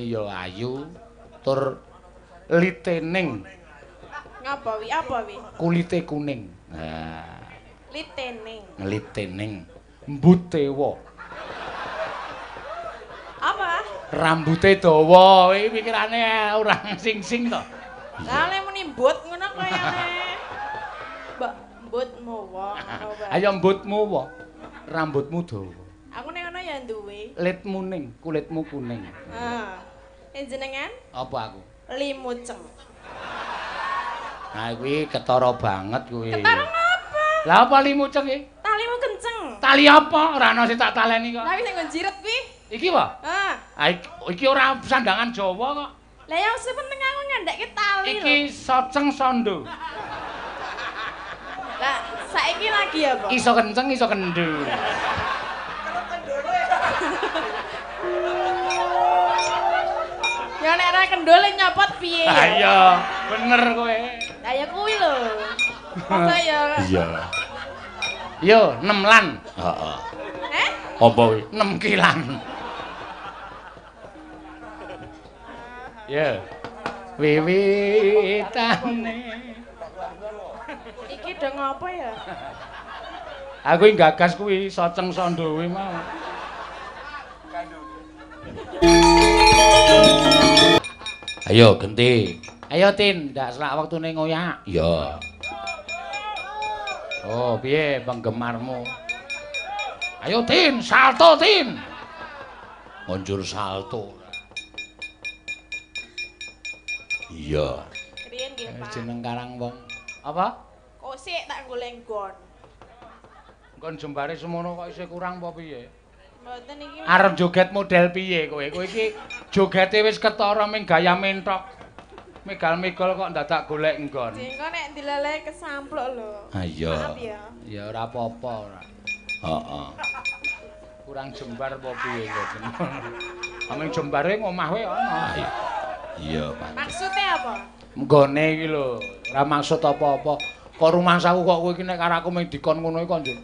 Ya ayu tur litening. Ngapa wi? Apa wi? Kulite kuning. Nah, Litening. litening. Mbutewa. Apa? Rambute dawa. Iki pikirane orang sing-sing to. Lah lek muni mbut ngono kayane. Mbak mbut mowo ngono wae. Ayo mbutmu wa. Rambutmu dawa. Aku ning ngono ya duwe. Litmu ning, kulitmu kuning. Jenengan? Apa aku? Limuceng. Nah, kuwi ketara banget kuwi. Ketara ngapa? Lah apa limuceng iki? Talimu kenceng. Tali apa? Ora ana sing tak taleni kok. Lah wis nggon jiret kuwi. Iki wae. Ah. Iki ora sandangan Jawa kok. Lah yang sepenting aku ngandekke tali lho. Iki soceng sondo. Lah saiki lagi apa? Iso kenceng, iso kendul. Ya nek ra kendul nyopot piye ya? Iya, bener kowe. Lah ya kuwi lho. Masa ya. Iya. Yo, 6 lan. Heeh. Apa kuwi? 6 kilan. Ya. Wiwitane. Iki do ngopo ya? Aku gagas kuwi soceng sondo kuwi mau. Ayo genti. Ayo Tin, ndak selak wektune ngoyak. Iya. Oh, piye penggemarmu? Ayo Tin, salto Tin. Muncul salto. Iya. Riyen nggih, Pak. Jeneng Karang wong. Apa? Kok sik tak golek nggon. Nggon jembare semono kok isih kurang apa piye? Mboten iki. Arep joget model piye kowe? Kowe iki jogete wis ketara ming gaya mentok. Megal-megal kok dadak golek nggon. Jengko nek dileleh kesampluk lho. Ha iya. Maaf ya. Ya ora apa-apa ora. Heeh. Kurang jembar apa piye kok jeneng. Ameng jembare ngomah wae ana. Iya, Pak. Maksudnya apa? Nggone iki lho, ora maksud apa-apa. Kok rumangsaku kok kowe iki nek karo aku mung dikon ngono iki kok njuk.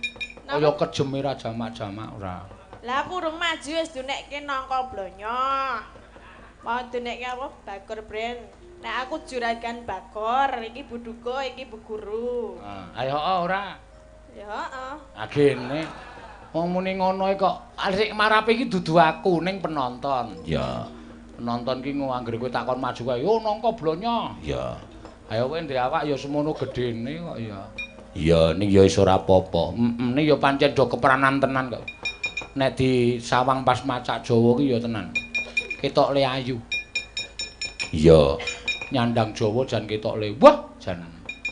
Kaya kejeme ra jamak-jamak ora. Lah aku urung maju wis dunekke nangka blonyo. Mau dunekke apa? Bagor brand. Nek aku juragan Bagor, iki Bu Duko, iki Bu Guru. Ayo ora. Ya heeh. Agene wong muni ngono kok sik marape iki dudu aku ning penonton. Ya. Penonton ki anggere kowe takon maju kae, "Yo nangka blonyo." Ya. Ayo kowe ndek awak ya semono gedene kok ya. Iya, ning ya iso ora apa-apa. Ning ya pancen do keperanan tenan kok. Nek di sawang pas macak Jawa ki ya tenan. Ketok le ayu. Iya. Nyandang Jawa jan ketok le. Wah, jan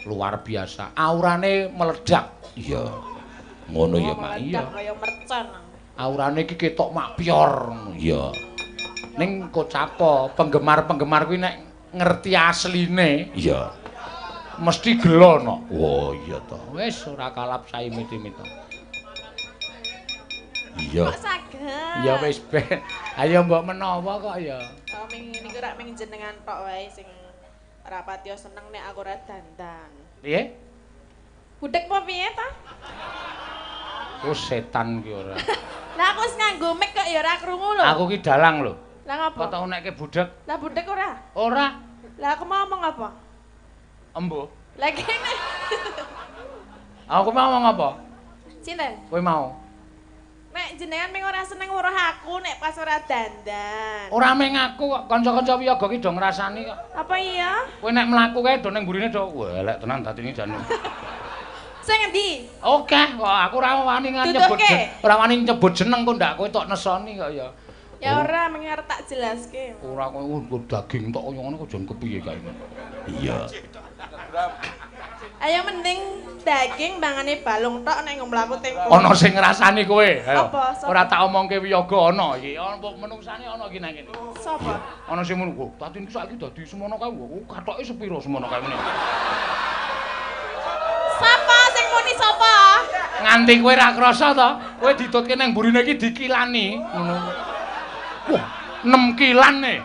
luar biasa. Aurane meledak. Iya. Ngono ya, Mak. Iya. Kaya mercon. Aurane iki ketok makpior. Iya. Ning kocapa penggemar-penggemar kuwi nek ngerti asline, iya. Mesti gelo no. Oh iya to. Wis ora kalap saimit-imit to. Iya. Kok saged? Ya wis ben. Ayo mbok menawa kok ya. Oh ming niku rak ming jenengan tok wae sing ora patiya seneng nek aku ora dandan. Piye? Budek apa piye ta? Oh setan ki ora. Lah aku wis nganggo mic kok ya ora krungu lho. Aku ki dalang lho. Lah ngapa? Kok tau nekke budek? Lah budek ora? Ora. Lah aku mau ngomong apa? Embo. Lah kene. Aku mau ngomong apa? Sinten? Kowe mau. Nek jenengan ming ora seneng weruh aku nek pas ora dandan. Ora meng aku kok kanca-kanca wiyaga ki do ngrasani kok. Apa iya? Kowe nek mlaku kae do ning mburine do elek tenan datine jane. Sing endi? Oke, kok aku ora wani nyebut ora wani nyebut jeneng kok ndak kowe tok nesoni kok ya. Ya ora mung arep tak jelaske. Ora kowe daging tok kaya ngono kok jan kepiye kae. Iya. Ayo mending daging bangane balung tok nek ngomlaku tempo. Ana sing ngrasani kowe. Ayo. Apa? Sapa? Ora tak omongke wiyaga ana iki. Ana menungsane ana iki nang kene. Sapa? Ana sing ngono kok. Tatine saiki dadi semono kae. Katoke sepiro semono kae ngene. Sapa sing muni sapa? Nganti kowe ra krasa to, kowe ditutke nang mburine iki dikilani ngono. Wah, 6 kilan e.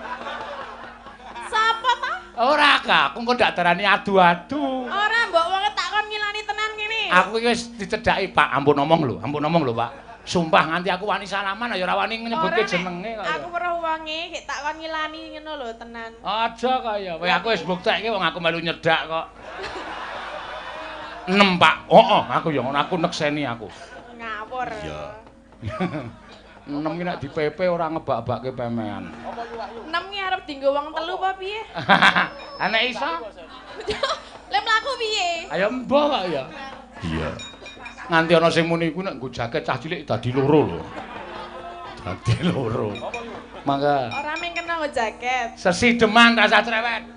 Sapa ta? Ora kak, aku kok ndak darani adu-adu. Ora mbok wong tak kon ngilani tenan kene. Aku iki wis dicedhaki, Pak. Ampun omong lho, Pak. Sumpah nganti aku wani salaman ya ora wani nyebutke jenenge kok. Aku weruh wonge gek tak kon ngilani ngono lho tenan. Aja kaya. Kowe aku wis mbuktekke wong aku melu nyedak kok. 6 Pak. Aku ya ngono aku nekseni aku. Ngawur. Iya. 6 ki nek dipepe ora ngebak-bakke pemean. 6 ki arep dienggo wong telu apa piye? Nek iso. Lek mlaku piye? Ayo mbah kok ya. Iya. Nganti ana sing muni iku nek nggo jaket cah cilik dadi loro lho. Dadi loro. Mangga. Ora mung kena nggo jaket. Sesideman rasa cerewet.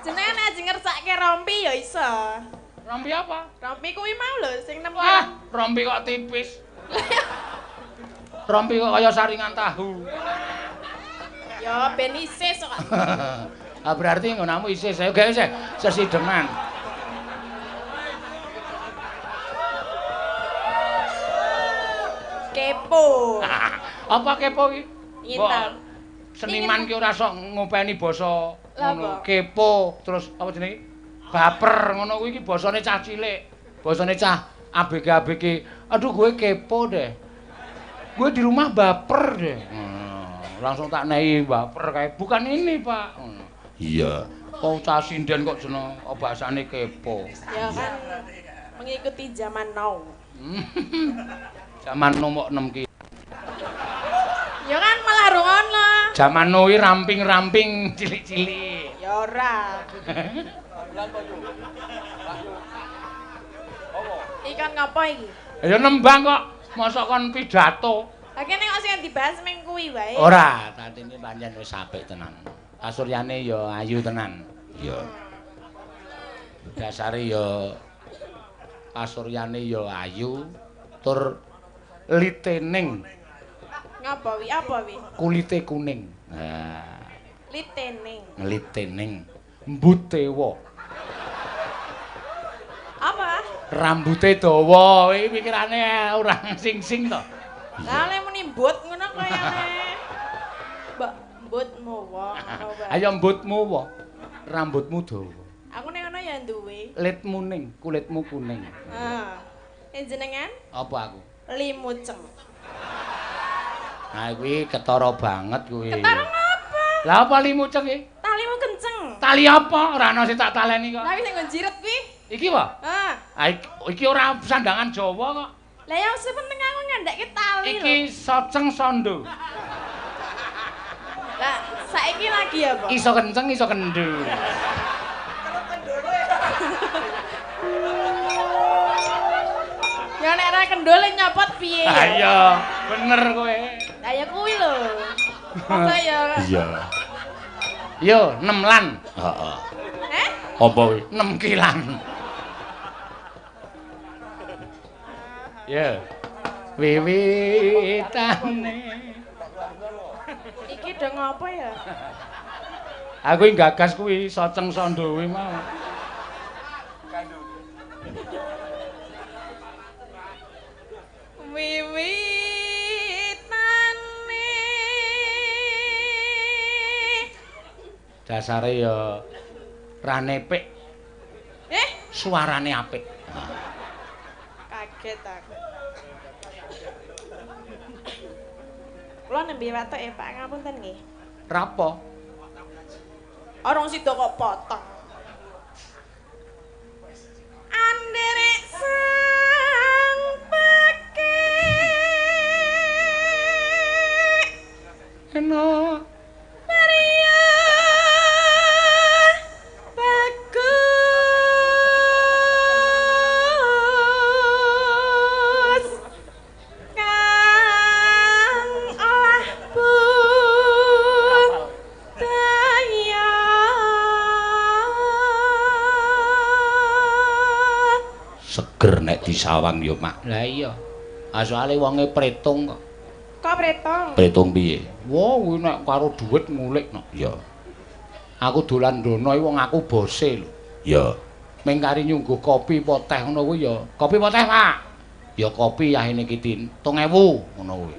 Jenenge nek ajeng ngersake rompi ya iso. Rompi apa? Rompi kuwi mau lho sing 6 rompi kok tipis. Rompi kok kaya saringan tahu. Ya ben isis kok. Berarti ngonamu isis. Ayo gawe sesideman. Kepo. Apa kepo ki? Ngintal. Seniman ki ora sok ngopeni basa ngono. Kepo, terus apa jenenge? Baper ngono kuwi ki basane cah cilik. Basane cah ABG. Aduh gue kepo deh. Gue di rumah baper deh. Langsung tak nehi baper kayak bukan ini, Pak. Iya. Kok cah sinden kok jeneng bahasane kepo. Ya kan mengikuti zaman now. Zaman nomor 6 ki. Ya kan malah rungono. Zaman now ki ramping-ramping cilik-cilik. Ya ora. Ikan ngapa iki? Ya nembang kok. Mosok kon pidato. Lah kene kok sing dibahas meng kuwi wae. Ora, tatine pancen wis apik tenan. Kasuryane ya ayu tenan. Iya. Dasare ya kasuryane ya ayu tur litening. Ngapa wi? Apa wi? Kulite kuning. Nah, Litening. Mbutewa. Apa? Rambute dawa. Iki pikirane orang sing-sing to. Lah lek muni mbut ngono kayane. Mbutmu wae. Ayo mbutmu wae. Rambutmu dawa. Aku nek ngono ya duwe. Litmu ning, kulitmu kuning. Jenengan? Apa aku? Limucem. Nah kuwi ketara banget kuwi. Ketara ngapa? Lah apa limuceng iki? Talimu kenceng. Tali apa? Ora ana sing tak taleni kok. Lah wis nggon jiret kuwi. Iki wae? Iki ora sandangan Jawa kok. Lah ya wis penting aku ngandekke tali lho. Iki soceng sondo. Lah saiki lagi apa? Iso kenceng iso kendu. Ya nek ra kendole nyopot piye? Ha iya, bener kowe. Lah ya kuwi lho. Masa ya. Iya. Yo, 6 lan. Heeh. Apa kuwi? 6 kilan. Ya. Wiwitane. Iki do ngopo ya? Aku gagas kuwi soceng sondo kuwi mau. Wiwitane. Dasare ya ranepik. Suarane apik. Kaget aku. Kula nembe watuk Pak, ngapunten nggih. Rapo? Orang sida kok potong. Anderek sang peke. Eno. Maria bagus. Kang olah budaya. Seger nek disawang yo, Mak. Lah iya. Asale wonge pretung kok. Kok pretong? Pretung piye? Wah, kuwi nek karo dhuwit ngulik no. Ya. Aku dolan ndono iki wong aku bose lho. Ya. Ming kari nyungguh kopi apa teh ngono kuwi ya. Kopi apa teh, Pak? Ya kopi yahene iki 3.000 ngono kuwi.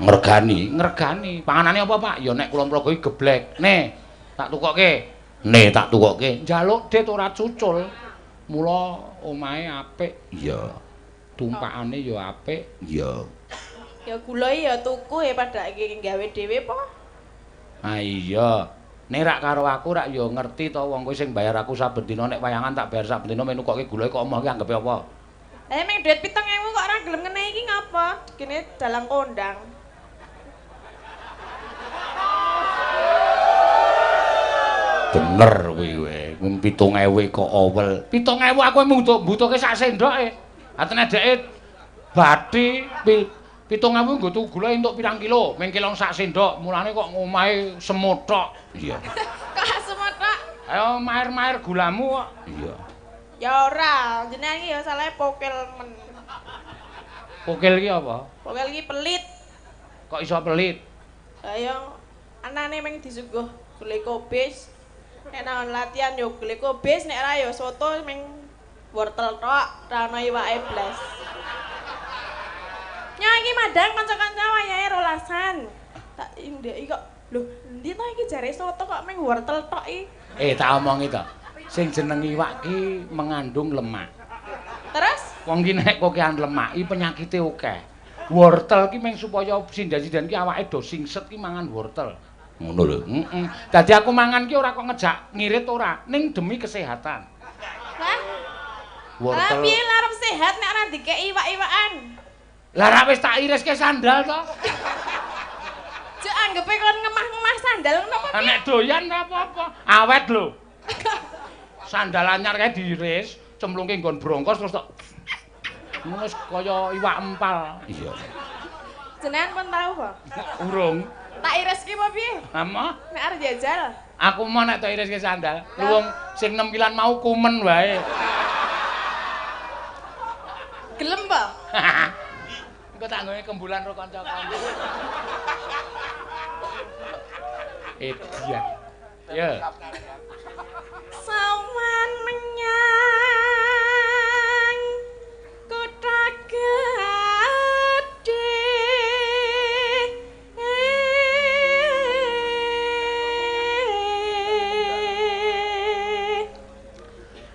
Ngregani. Panganane apa, Pak? Ya nek kula mrogo iki geblek. Nih, tak tukokke. Njaluk dit ora cucul. Mula omahe apik. Iya. tumpakane ya apik. Iya. Ya gula ya tuku ya padake gawe dhewe po. Ah iya. Nek rak karo aku rak ya ngerti to wong kowe sing bayar aku saben dina nek wayangan tak bayar saben dina menu koke gula kok omah ki anggepe apa? Lah meng duit 7.000 kok ora gelem ngenehi iki ngapa? Kene dalang kondang. Bener kuwi kowe. Mung 7.000 kok owel. 7.000 aku mung mbutuhke sak sendoke. Atene dheke bathi 7.000 nggo tuku gula entuk pirang kilo? Ming kilong sak sendok. Mulane kok ngomahe semut tok. Iya. Kok semut tok? Ayo mair-mair gulamu kok. Iya. Ya ora, jenengan iki ya salah pokel men. Pokil ki apa? Pokel iki pelit. Kok iso pelit? Lah ya anane meng disuguh glukobis. Nek nang latihan yo glukobis, nek ora yo soto meng wortel tok, ora ana iwake blas. Nya iki madang kanca-kanca wayahe rolasan. Tak ndek kok lho, endi to iki jare soto kok meng wortel tok iki. Tak omongi to. Sing jeneng iwak ki mengandung lemak. Terus Wong ki nek kokean lemak iki penyakite akeh. Wortel ki meng supaya sindan-sindan ki awake do singset ki mangan wortel. Ngono lho. Heeh. Dadi aku mangan ki ora kok ngejak ngirit ora, ning demi kesehatan. lah, Wortel. piye larep sehat nek ora dikeki iwak-iwakan? Lah ra wis tak iriske sandal to. Cuk anggepe kon ngemah-ngemah sandal napa piye? Nek doyan ora apa-apa. Awet lho. Sandal anyar kae diiris, cemplungke nggon brongkos terus tok. Wis kaya iwak empal. Iya. Jenengan pun tahu apa? Urung. Tak iriski apa piye? Ama, Nek arep jajal. aku mau nek tak iriske sandal. Wong sing nempilan mau kumen wae. Gelem apa? Engko tak nggawe kembulan karo kanca-kanca. Dia. Ya. Sawan menyang kota gedhe.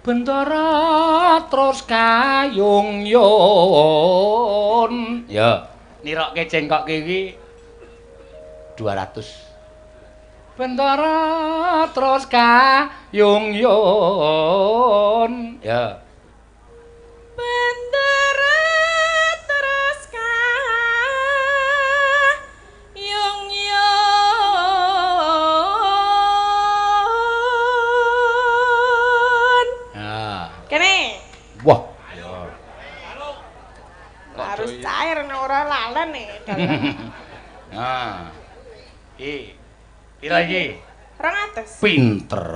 Bendara terus kayung-yung. Ya, nirokke cengkok iki 200. Bendara terus kayung-yung. Ya. Bendera terus kayung-yung. Nah. Kene. Wah. Harus cair nek ora lalen nih. Nah. Pira iki? 200. Pinter.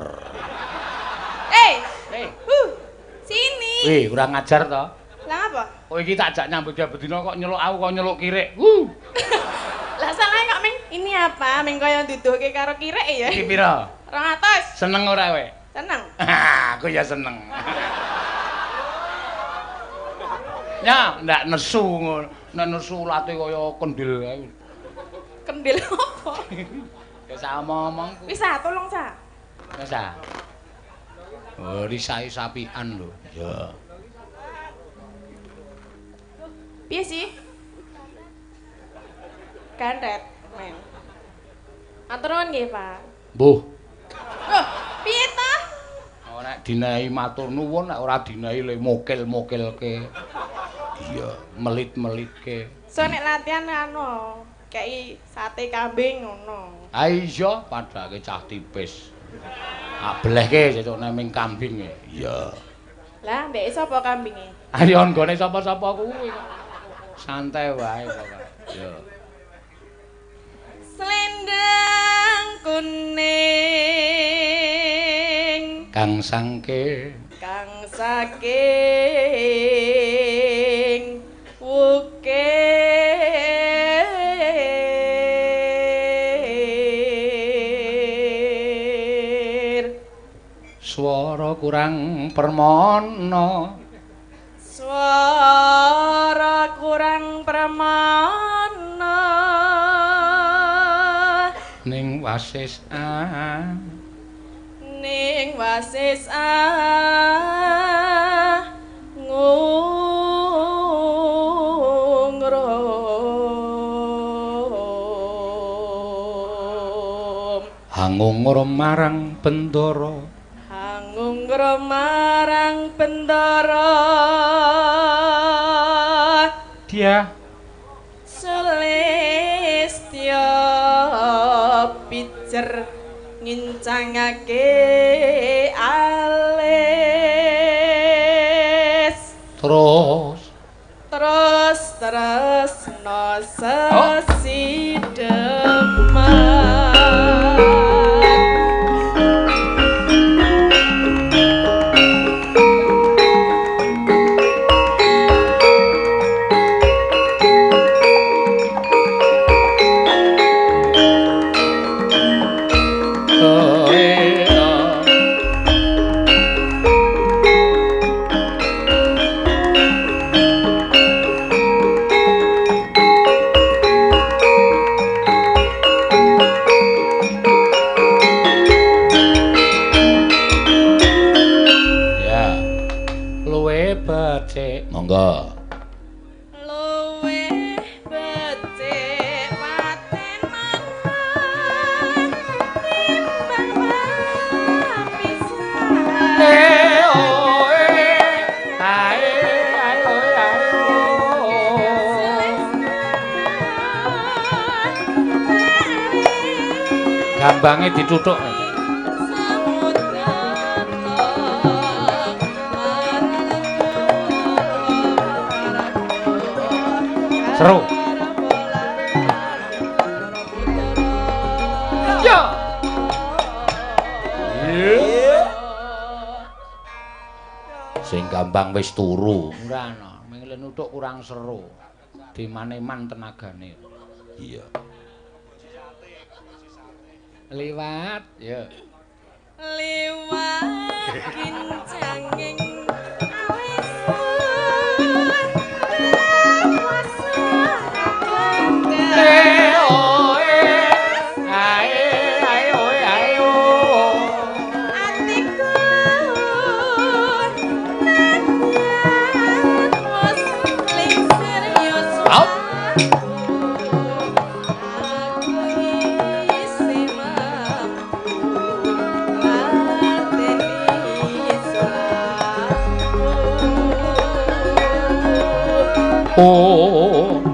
Sini. Wih, kurang ngajar to. Lah apa? Kok iki tak jak nyambut gawe dina kok nyeluk aku kok nyeluk kirik. Lah salahe kok ming ini apa? Ming kaya duduhke karo kirek ya. Iki pira? 200. Seneng ora kowe? Seneng. Aku ya seneng. Ya, ndak nesu ngono. Nek nesu late kaya kendil kae. Kendil apa? Ya sama omongku. Wis ah, tolong sa. Wis ah. Oh, risai sapian lho. Ya. Piye sih? Kandet, men. Atur nuwun nggih, Pak. Mbuh. Loh, piye ta? Oh, nek dinahi matur nuwun, nek ora dinahi le mokil-mokilke. Iya, melit-melitke. So nek latihan anu, kei sate kambing ngono. Ha iya, padake cah tipis. Ablehke sesuk nek ming kambing e. Iya. Lah, ndek sapa kambinge? Ayo nggone sapa-sapa kuwi kok. Santai wae pokoke. Yo. Slendang kuning Kang Sangke. kang saking wukir Swara kurang permana. swara kurang pramana Ning wasis ning wasis hangungur marang bendara hangungur marang bendara dia Sulistya pijer ngincangake alis terus no sesideman monggo luwe becik patenan timbang pisan gambange dituthuk seru ya sing gampang wis turu ora ana mengele nuthuk kurang seru dimaneman tenagane iya liwat ya liwat kincanging oh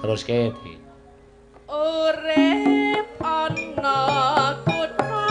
terus kene urip ana kutha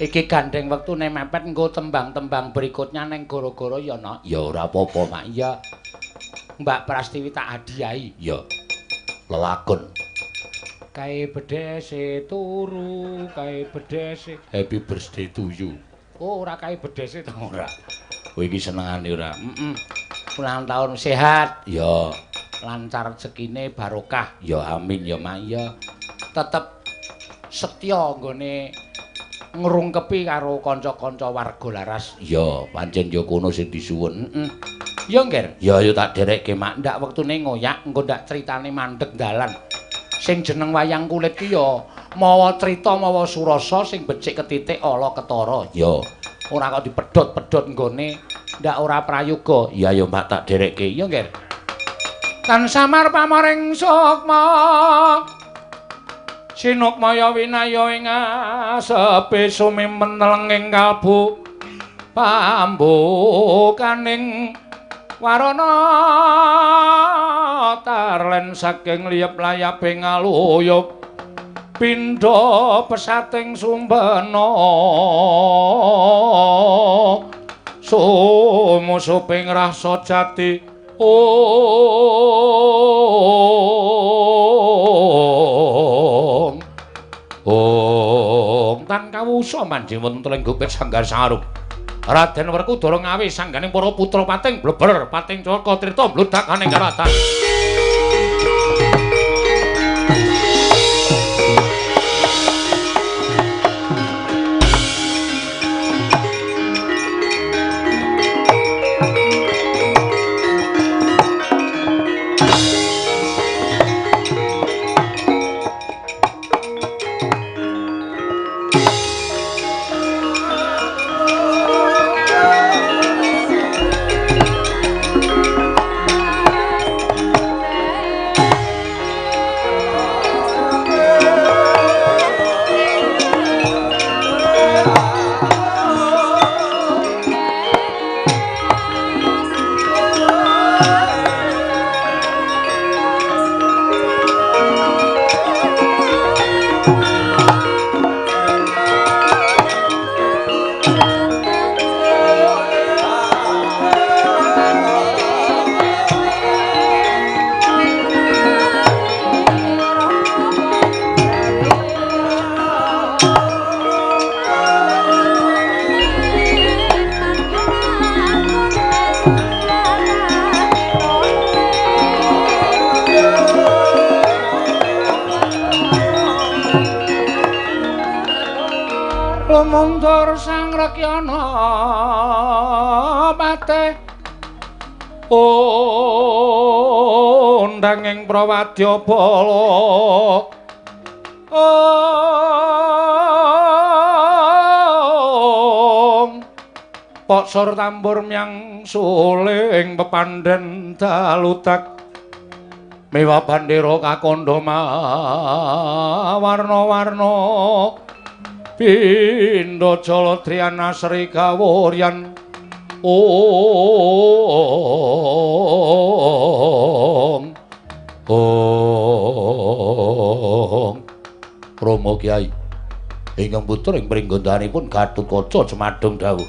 Iki gandeng wektune mepet nggo tembang-tembang berikutnya neng goro-goro ya no. Ya ora apa-apa mak. Ya. Mbak Prastiwi tak hadiahi. Ya. Lelakon. Kae bedese turu, kae bedese. Happy birthday to you. Oh, ora kae bedese ta ora. Kowe iki senengane ora? Ulang tahun sehat. Ya. Lancar rezekine barokah. Ya amin ya mak. Ya. Tetep setya nggone ngrungkepi karo kanca-kanca warga laras. Ya, pancen ya kono sing disuwun. Ya, Ngger. Ya, yo tak derekke, Mak. Ndak wektune ngoyak, engko ndak critane mandeg dalan. Sing jeneng wayang kulit ki ya mawa crita mawa surasa sing becik ketitik ala ketara. Ya, ora kok dipedhot-pedhot nggone ndak ora prayoga. Iya, yo Mak tak derekke. Ya, Ngger. Tan samar pamaring sukma Sinukmaya winaya ing asepe sumimen lenging kalbu pambukaning warana tarlen saking liyep layaping aluyup pindha pesating sumbana sumusuping rasa jati Tan kawusa manjing wonten ing gupit Sanggar Sangarum. Raden Werkudara ngawi sangganing para putra pating bleber pating Caka Trita mludhakaning karatan. Lumuntur sang rekyana patih undanging prawadya bala Poksur tambur myang suling pepandhen dalutak miwa bandera kakandha warna-warna Pindha Jala Driyana Sri Kawuryan Rama Kyai ingkang putra ing pringgondhanipun Gatotkaca Cemadung dawuh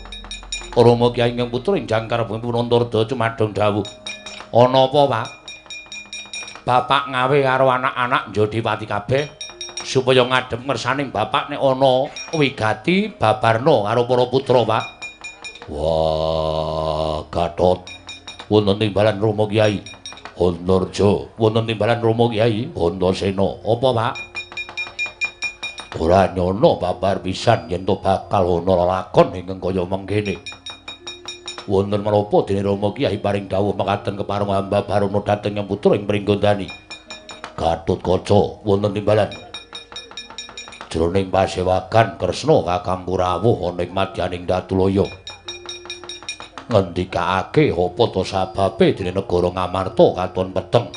Rama Kyai ingkang putra ing Jangkarepipun Antarada Cemadung dawuh ana apa Pak Bapak ngawe karo anak-anak Njodipati kabeh supaya ngadhep ngersaning bapak nek ana wigati babarna karo para putra, Pak. Wah, Gatot. Wonten timbalan Rama Kyai. Antarja, wonten timbalan Rama Kyai. Antasena. Apa, Pak? Ora nyono babar pisan yen to bakal ana lakon ingkang kaya mengkene. Wonten menapa dene Rama Kyai paring dawuh mekaten kepareng hamba Baruna dhateng Yang Putra ing Pringgondani. Gatotkaca wonten timbalan jroning pasewakan Kresna Kakang Kurawuh ana ing madyaning Datulaya. Ngendikake apa to sababe dene negara Ngamarta katon peteng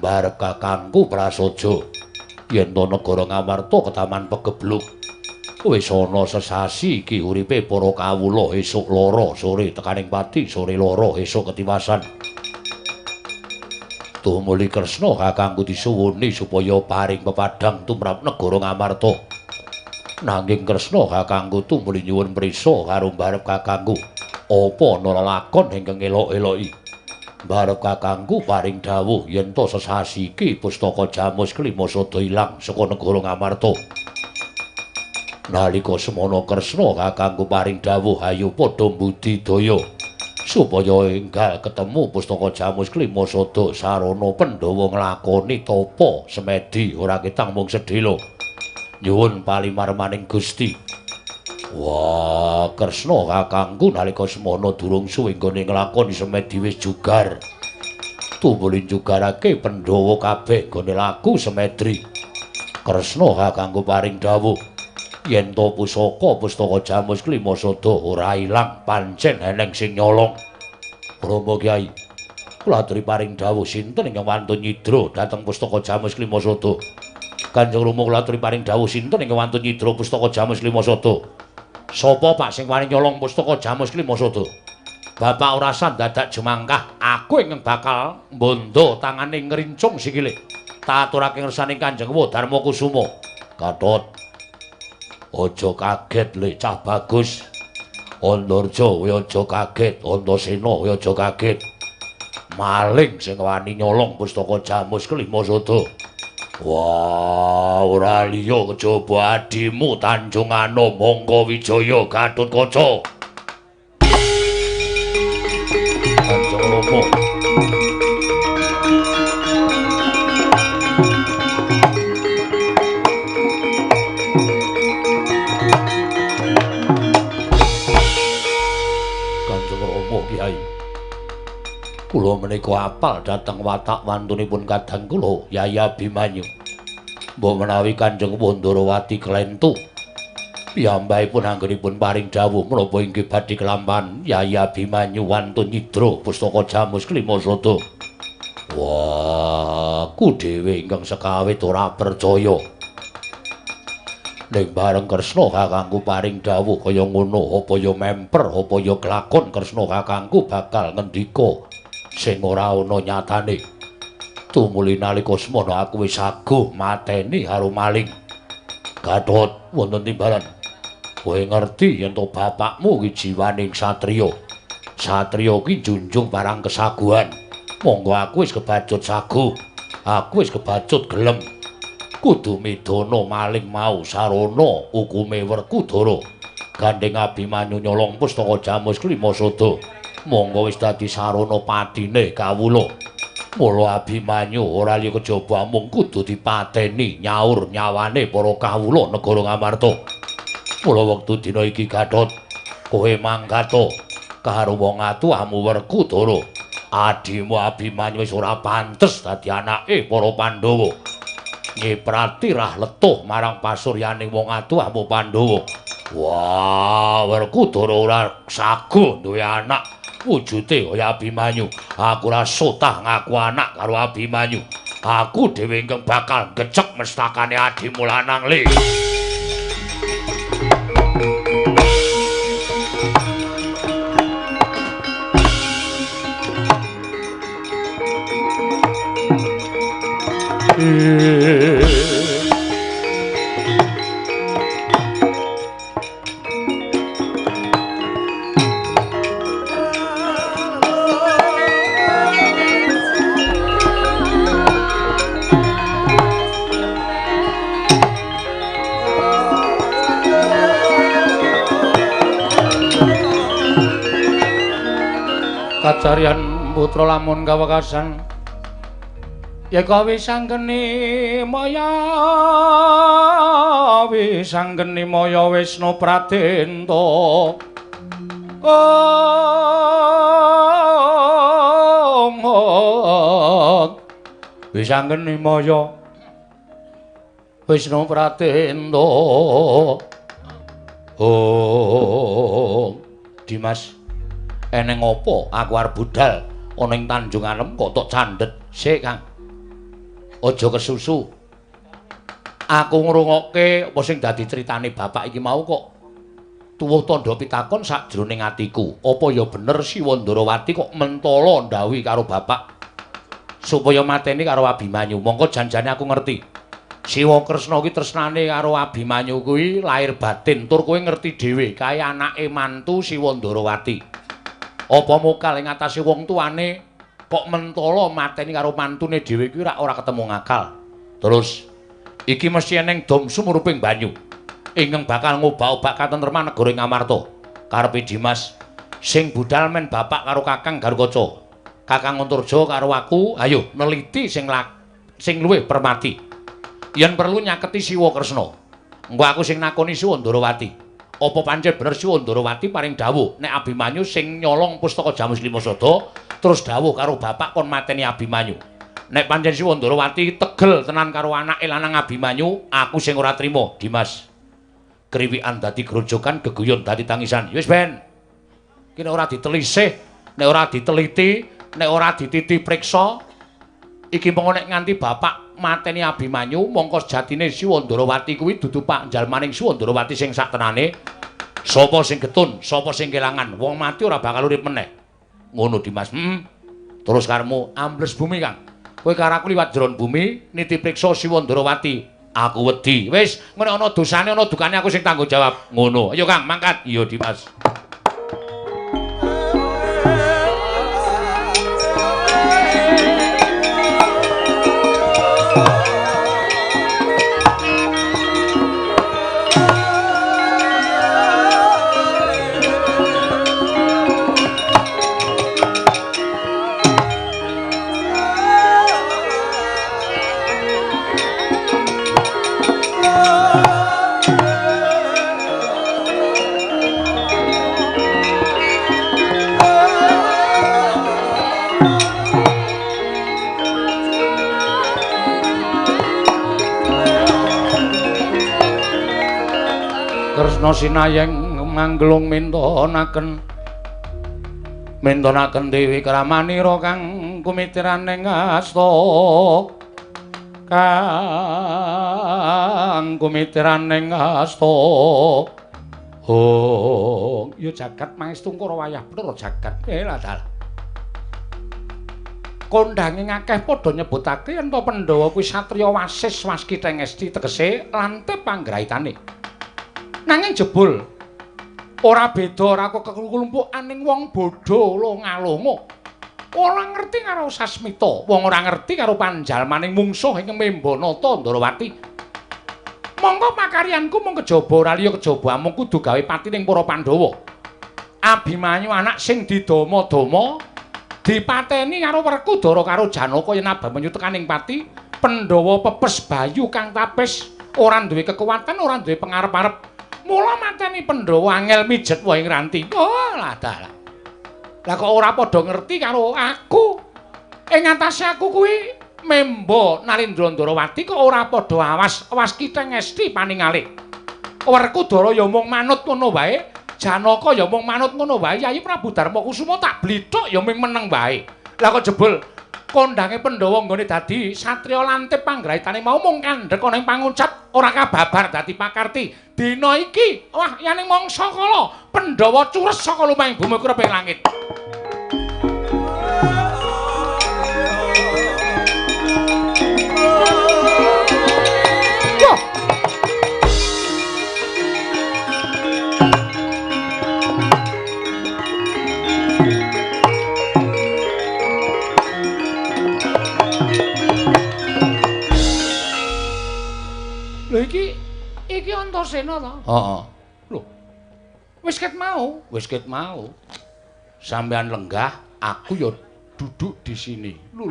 barep kakangku prasaja yen to negara Ngamarta ketaman pegebluk wis ana sesasi iki uripe para kawula esuk lara sore tekaning pati sore lara esuk ketiwasan. Tumuli Kresna kakangku disuwuni supaya paring pepadhang tumrap negara Ngamarta. Nanging Kresna kakangku tumuli nyuwun prisa karo barep kakangku apa ana lakon ingkang elok-eloki. Barep kakangku paring dawuh yen to sesasi iki pustaka Jamus Klima sada ilang saka negara Ngamarta. Nalika semana Kresna kakangku paring dawuh ayo padha mbudidaya supaya enggal ketemu pustaka Jamus Klima sada sarana Pandhawa nglakoni tapa semedi ora ketang mung sedhela. Nyuwun palimarmaning Gusti. Wah, Kresna kakangku nalika semana durung suwe nggone nglakoni semedi wis jugar. Tumuli jugarake Pandhawa kabeh nggone laku semedri. Kresna kakangku paring dawuh yen to pustaka Jamus Klima sada ora ilang pancen eneng sing nyolong. Rama Kyai, kula aturi paring dawuh sinten ingkang wantun nyidra dhateng pustaka Jamus Klima sada? Kanjeng Rama kula aturi paring dawuh sinten ingkang wantun nyidra pustaka Jamus Klima sada? Sapa Pak sing wani nyolong pustaka Jamus Klima sada? Bapak ora sandadak jemangkah, aku ingkang bakal mbondo tangane ngrincung sikile. Tak aturake ngersaning Kanjeng Darma Kusuma. Gatot, aja kaget le cah bagus. Antarja kowe aja kaget, Antasena kowe aja kaget. Maling sing wani nyolong pustaka Jamus Klima sada. Wah, ora liya kejaba adimu Tanjungana Mangga Wijaya Gatotkaca. Kanjeng Rama. Kanjeng Rama Kyai. Kula menika apal dhateng watak wantunipun kadang kula Yayi Abimanyu. Mbok menawi Kanjeng Wandarawati klentu piyambakipun anggenipun paring dawuh menapa inggih badhe kelampan Yayi Abimanyu wantun nyidra pustaka Jamus Klima sada. Wah, ku dhewe ingkang sekawit ora percaya. Ning bareng Kresna kakangku paring dawuh kaya ngono apa ya memper apa ya kelakon Kresna kakangku bakal ngendika sing ora ana nyatane. Tumuli nalika semana aku wis aguh mateni karo maling. Gatot wonten timbalan. Kowe ngerti yen to bapakmu iki jiwaning satriya. Satriya ki junjung barang kesaguhan. Monggo aku wis kebacut saguh. Aku wis kebacut gelem. Kudu midana maling mau sarana hukume Werkudara. Gandeng Abimanyu nyolong pustaka Jamus Klima sada. Monggo wis dadi sarana patine kawula. Mula Abimanyu ora liya kejaba mung kudu dipateni nyaur nyawane para kawula negara Ngamarta. Mula wektu dina iki Gatot, kowe mangkat karo wong atuhamu Werkudara. Adimu Abimanyu wis ora pantes dadi anake para Pandhawa. Nyiprati rah letuh marang pasuryaning wong atuhamu Pandhawa. Wah, Werkudara ora saguh duwe anak. Wujude kaya Abimanyu, aku ora sotah ngaku anak karo Abimanyu. Aku dhewe ingkang bakal gecek mestakane adimu lanang le. Kacarian putra lamun kawekasan yeka wisanggeni maya Wisnu Pratenta wisanggeni maya Wisnu Pratenta Dimas eneng apa aku arep budal ana ing Tanjung Anem kok tok candhet sik Kang aja kesusu. Aku ngrungokke apa sing dadi critane bapak iki mau kok tuwuh tandha pitakon sakjroning atiku. Apa ya bener Siwa Ndarawati kok mentala ndhawuhi karo bapak supaya mateni karo Abimanyu. Mongko janjane aku ngerti. Siwa Kresna kuwi tresnane karo Abimanyu kuwi lahir batin tur kowe ngerti dhewe kaya anake mantu Siwa Ndarawati. Apa mokal ing atase wong tuane kok mentala mateni karo mantune dhewe kuwi ora ketemu ngakal. Terus iki mesti eneng dom sumuruping banyu ingkang bakal ngobah-obah katentreman negara Ngamarta. Karepe Dimas sing budal men bapak karo Kakang Garukaca. Kakang Antarja karo aku, ayo neliti sing luwih permati. Yen perlu nyaketi Siwa Kresna. Engko aku sing nakoni Siwa Ndarawati. Apa pancen bener Siwa Ndarawati paring dawuh nek Abimanyu sing nyolong pustaka Jamus Limasada terus dawuh karo bapak kon mateni Abimanyu. Nek pancen Siwa Ndarawati tegel tenan karo anake lanang Abimanyu, aku sing ora trima, Dimas. Kriwikan dadi grojokan, geguyon dadi tangisan. Wis ben. Ki nek ora ditelisih, nek ora diteliti, nek ora dititi priksa, iki mengko nek nganti bapak mateni Abimanyu, mongko sejatine Siwa Ndarawati kuwi dudu panjalmaning Siwa Ndarawati sing saktenane. Sapa sing getun, sapa sing kelangan, wong mati ora bakal urip meneh. Ngono Dimas. Terus karemu ambles bumi, Kang. Kowe karo aku liwat jron bumi niti priksa Siwa Ndarawati. Aku wedi. Wis, ngene ana dosane ana dukane aku sing tanggung jawab. Ngono. Ayo Kang, mangkat. Iya Dimas. Kresna sinayeng manglung mintonaken Dewi Kramanira kang kumitiraning asta ya jagat mangestungkara wayah bener jagat ladal kondhanging akeh padha nyebutake yen to Pandhawa kuwi satriya wasis waskitheng esti tegese lantep panggraitane. Nanging jebul ora beda ora kok keklumpukaning wong bodho longa-longa. Ora ngerti karo Sasmita, wong ora ngerti karo panjalmaning mungsuh ing Membanata Ndarawati. Monggo pakaryanku mung kejaba ora liya kejaba mung kudu gawe patining para Pandhawa. Abimanyu anak sing didama-dama dipateni karo Werkudara karo Janaka yen Abimanyu tekaning pati, Pandhawa pepes bayu kang tapis ora duwe kekuatan, ora duwe pangarep-arep. Mula mateni Pandhawa angel mijet wae ngranti. Oh, ladal. Lah kok ora padha ngerti karo aku. Ing atase aku kuwi memba Narendra Ndarawati kok ora padha awas kiteng esti paningalih. Werkudara ya mung manut ngono wae, Janaka ya mung manut ngono wae, Yayi Prabu Darmakusuma tak blithuk ya mung meneng wae. Lah kok jebul kondhange Pandhawa nggone dadi satriya lantip panggraitane mau mung kandhek ana ing pangucap ora kababar dadi pakarti. Dina iki wah yaning mangsa kala Pandhawa cures saka lumahing bumi kreping langit. Lho iki Antasena ta? Heeh. Lho. Wis ket mau. Sampeyan lenggah aku ya duduk di sini. Lho.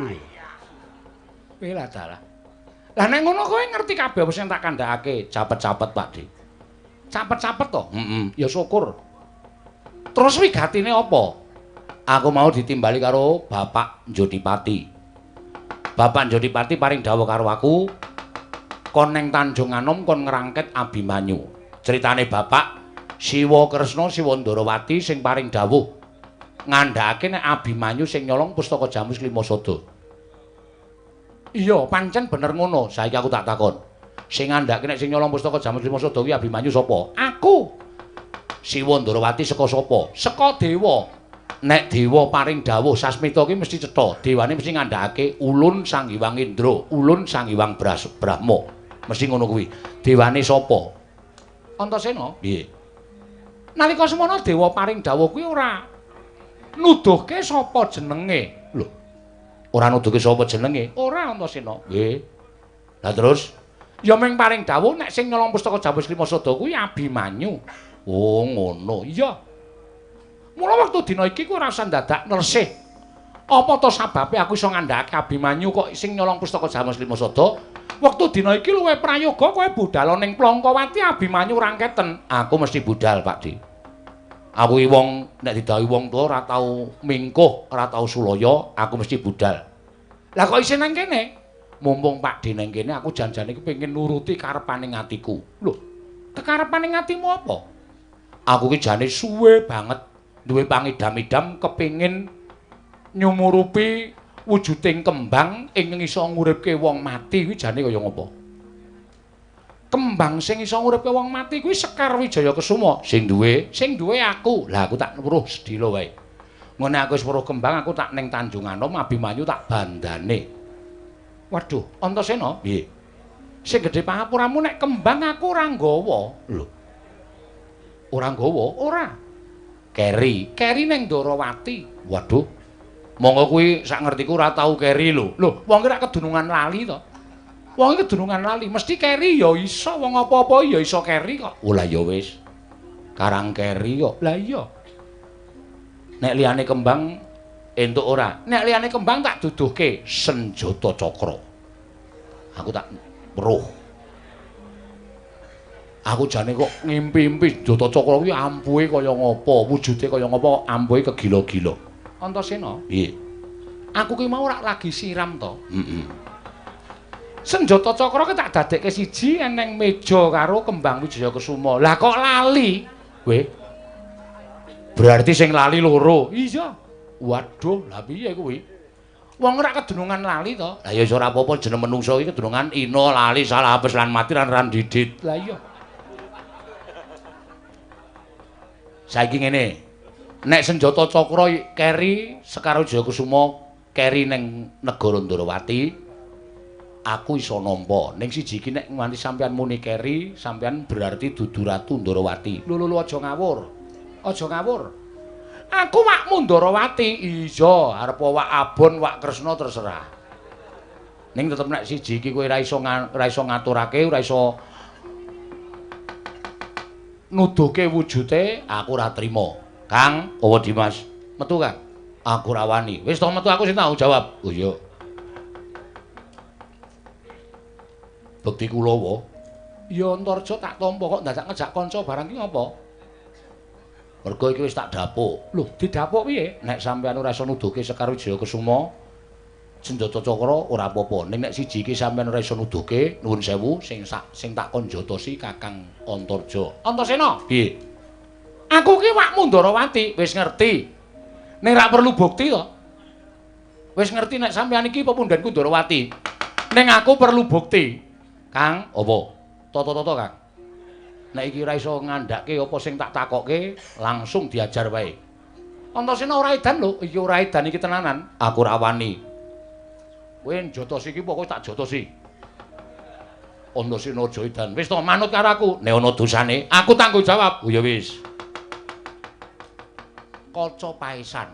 Piye lah dalah. Lah nek ngono kowe ngerti kabeh apa sing tak kandhakake, capet-capet Pakde. Capet-capet to? Ya syukur. Terus wigatine apa? Aku mau ditimbali karo Bapak Jodipati. Bapak Jodipati paring dawuh karo aku, kon ning Tanjung Anom kon ngrangket Abimanyu. Critane Bapak Siwa Kresna Siwa Ndarawati sing paring dawuh ngandhakake nek Abimanyu sing nyolong pustaka Jamus Klimasada. Iya, pancen bener ngono. Saiki aku tak takon. Sing ngandhakake nek sing nyolong pustaka Jamus Klimasada kuwi Abimanyu sapa? Aku. Siwa Ndarawati saka sapa? Saka dewa. Nek dewa paring dawuh sasmita kuwi mesti cetha. Dewane mesti ngandhakake Ulun Sang Hyang Indra, Ulun Sang Hyang Brahma. Mesti ngono kuwi. Dewane sapa? Antasena. Piye? Nalika semana dewa paring dawuh kuwi ora nuduhke sapa jenenge. Lho. Ora nuduhke sapa jenenge? Ora Antasena. Nggih. Lah terus ya mung paring dawuh nek sing nyolong pustaka Jamus Klimasada kuwi Abimanyu. Oh, ngono. Iya. Mula wektu dina iki kowe ora usah dadak nersih. Apa to sababe aku iso ngandhakake Abimanyu kok sing nyolong pustaka Jamus Klimasada? Wektu dina iki luwih prayoga kowe budal ning Plangkawati Abimanyu rangketen. Aku mesti budal, Pakde. Aku iki wong nek didhawuhi wong tuwa ora tau mingkuh, ora tau sulaya, aku mesti budal. Lah kok isih nang kene? Mumpung Pakde nang kene aku janjane kepengin nuruti karepaning atiku. Lho, kekarepaning atimu apa? Aku ki jane suwe banget duwe pangidam-idam kepengin nyumurupi wujuding kembang ing iso nguripke wong mati kuwi jane kaya ngopo? Kembang sing iso nguripke wong mati kuwi Sekar Wijaya Kesuma sing duwe aku. Lah aku tak weruh sedhila wae. Ngene aku wis weruh kembang aku tak ning Tanjung Anom Abimanyu tak bandane. Waduh, Antasena, piye? Sing gedhe pangapuramu nek kembang aku ora nggawa. Lho. Ora nggawa? Ora. Keri ning Ndarawati. Waduh. Monggo kuwi sak ngertiku ora tau keri lho. Lho, wong ki rak kedunungan lali to. Wong iki kedunungan lali, mesti keri ya iso, wong apa-apa ya iso keri kok. Oh lah ya wis. Karang keri kok. Lah iya. Nek liyane kembang entuk ora. Nek liyane kembang tak duduhke senjata cakra. Aku tak weruh. Aku jane kok ngimpi-impi senjata cakra kuwi ampuhe kaya ngapa, wujude kaya ngapa, ampuhe kegila-gila. Antasena? Piye? Aku ki mau ora lagi siram to. Senjata cakra ki tak dadekke siji eneng meja karo kembang Wijaya Kesuma. Lah kok lali? Weh. Berarti sing lali loro. Iya. Waduh, lah piye kuwi? Wong ora kedunungan lali to. Lah ya ora apa-apa jeneng menungso iki kedunungan ina lali salah apes lan mati lan didit. Lah iya. Saiki ngene. Nek senjata cakra keri Sekar Wijaya Kesuma keri ning negara Ndarawati, aku iso nampa. Ning siji iki nek nganti sampeyan muni keri, sampeyan berarti dudu Ratu Ndarawati. Lho aja ngawur. Aja ngawur. Aku wakmu Ndarawati. Iya, arep wak Abon, wak Kresna terserah. Ning tetep nek siji iki kowe ora iso ngaturake, ora iso nuduhke wujude, aku ora trima. Kang, apa Dimas? Metu, Kang. Aku ora wani. Wis to metu aku sing tanggung jawab. Oh iya. Bekti kula wae. Ya Antarja tak tampa kok dadak ngejak kanca barang ki ngopo? Mergo iki wis tak dapuk. Lho, didapuk piye? Nek sampeyan ora iso nuduhke Sekar Wijaya Kesuma, senjata cakra ora apa-apa. Ning nek siji iki sampeyan ora iso nuduhke, nuwun sewu sing tak kon jotosi Kakang Antarja. Antasena, piye? Aku ki wakmu Ndarawati, wis ngerti. Ning ra perlu bukti to. Wis ngerti nek sampeyan iki pepundhenku Ndarawati. Ning aku perlu bukti. Kang, apa? Toto-toto, Kang. Nek iki ora iso ngandhake apa sing tak takokke, langsung diajar wae. Antasena ora edan lho, iki ora edan iki tenanan. Aku ora wani. Kowe jotosi iki pokoke tak jotosi. Antasena aja edan. Wis to manut karo aku. Nek ana dosane, aku tanggung jawab. Oh ya wis. Kaca paesan.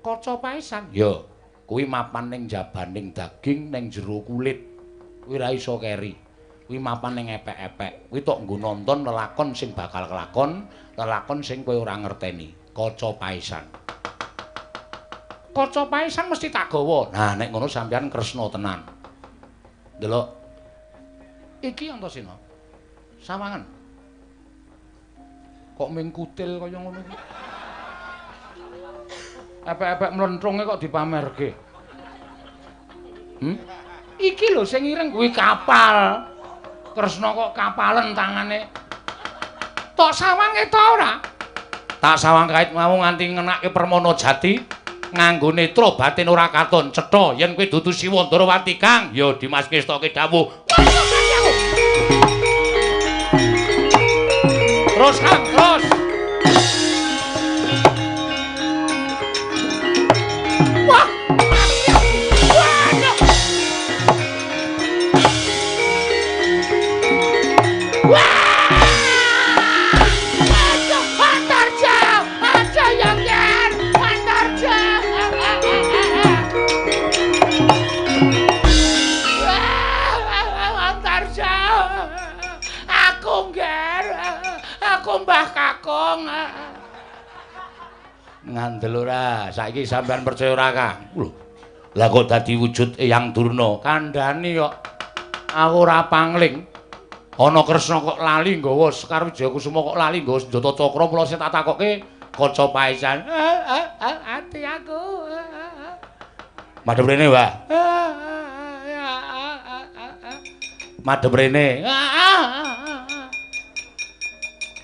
Kaca paesan? Ya, kuwi mapan ning jabaning daging ning jero kulit. Kuwi ora iso keri. Kuwi mapan ning epek-epek. Kuwi tok nggo nonton lelakon sing bakal kelakon, lelakon sing kowe ora ngerteni. Kaca paesan. kaca paisan mesti tak gawa. Nah, nek ngono sampeyan kresna tenan. Delok. Iki Antasena. Sawangan. Kok ming kutil kaya ngono iki? Epek-epek mlentrunge kok dipamerke. Iki lho sing ireng kuwi kapal. Kresna kok kapalen tangane. Tok sawange ta ora? Tak sawang kait mau nganti ngenake permana jati nganggo netra batin ora katon cetha yen kowe dudu Siwa Ndarawati Kang ya Dimas Kestake dawuh. Terus Kang, terus. Wah. Mbah Kakung. Ngandel ora, saiki sampean percaya ora, Kang? Lho. Lah kok dadi wujud Eyang Durna? Kandhani kok aku ora pangling. Ana Kresna kok lali nggawa Sekar Wijayakusuma kok lali nggawa senjata cakra, mula sing tak takokke kaca paisan. Ati aku. Madhep rene, Mbah. Madhep rene.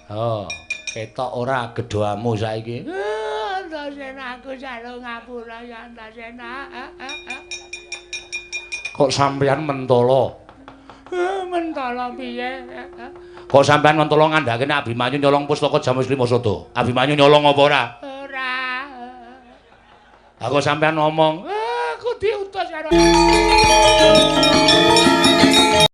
Oh, ketok ora gedhoamu saiki. Antasena aku jaluk ngapura ya Antasena. Kok sampeyan mentala? Mentala piye? Kok sampeyan mentala ngandhake nek Abimanyu nyolong pustaka Jamus Klimasada? Abimanyu nyolong apa ora? Ora. Aku sampeyan ngomong, aku diutus karo